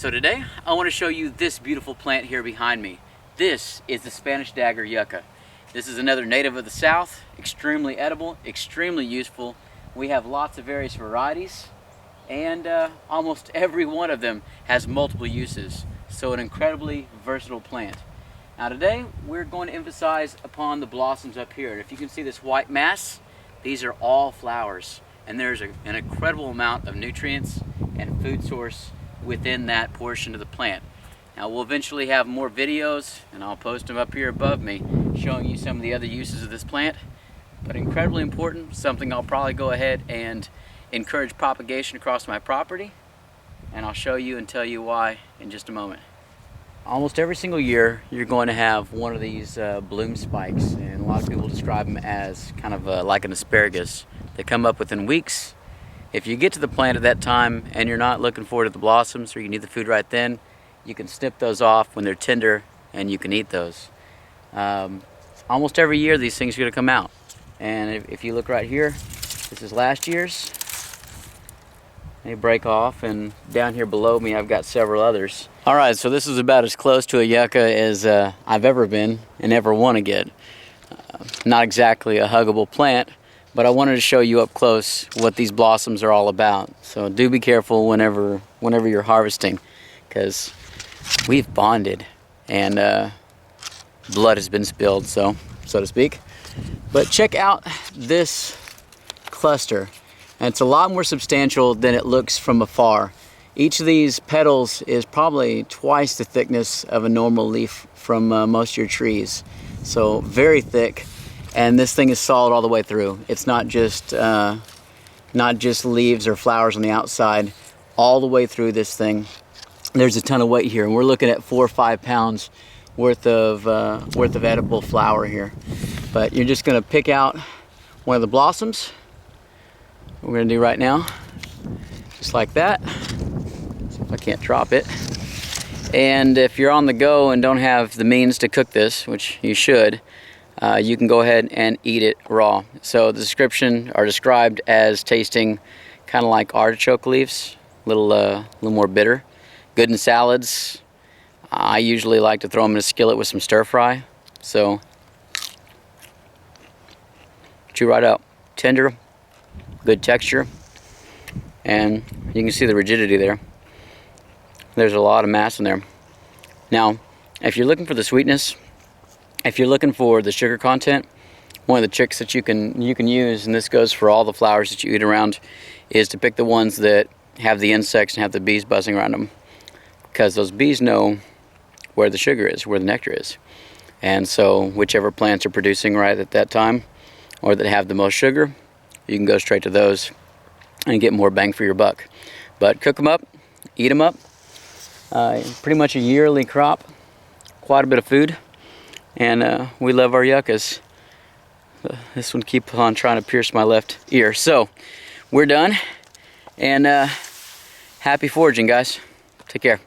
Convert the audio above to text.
So today I want to show you this beautiful plant here behind me. This is the Spanish dagger yucca. This is another native of the south, extremely edible, extremely useful. We have lots of various varieties and almost every one of them has multiple uses. So an incredibly versatile plant. Now today we're going to emphasize upon the blossoms up here. And if you can see this white mass, these are all flowers. And there's an incredible amount of nutrients and food source within that portion of the plant. Now we'll eventually have more videos, and I'll post them up here above me, showing you some of the other uses of this plant. But incredibly important, something I'll probably go ahead and encourage propagation across my property, and I'll show you and tell you why in just a moment. Almost every single year you're going to have one of these bloom spikes, and a lot of people describe them as kind of like an asparagus. They come up within weeks. If you get to the plant at that time and you're not looking forward to the blossoms, or you need the food right then, you can snip those off when they're tender and you can eat those. Almost every year these things are going to come out. And if you look right here, this is last year's. They break off, and down here below me I've got several others. Alright, so this is about as close to a yucca as I've ever been and ever want to get. Not exactly a huggable plant, but I wanted to show you up close what these blossoms are all about. So do be careful whenever you're harvesting, because we've bonded and blood has been spilled, so to speak. But check out this cluster. And it's a lot more substantial than it looks from afar. Each of these petals is probably twice the thickness of a normal leaf from most of your trees. So very thick, and this thing is solid all the way through. It's not just leaves or flowers on the outside. All the way through this thing, there's a ton of weight here, and we're looking at 4 or 5 pounds worth of edible flower here. But you're just going to pick out one of the blossoms. We're going to do right now, just like that. See if I can't drop it. And if you're on the go and don't have the means to cook this, which you should, you can go ahead and eat it raw. So the description are described as tasting kind of like artichoke leaves, a little more bitter. Good in salads. I usually like to throw them in a skillet with some stir fry. So chew right out, tender. Good texture, and you can see the rigidity there. There's a lot of mass in there. Now, if you're looking for the sweetness, if you're looking for the sugar content, one of the tricks that you can use, and this goes for all the flowers that you eat around, is to pick the ones that have the insects and have the bees buzzing around them, because those bees know where the sugar is, where the nectar is. And so whichever plants are producing right at that time, or that have the most sugar, you can go straight to those and get more bang for your buck. But cook them up, eat them up. Pretty much a yearly crop, quite a bit of food, and we love our yuccas. This one keeps on trying to pierce my left ear. So we're done, and happy foraging, guys. Take care.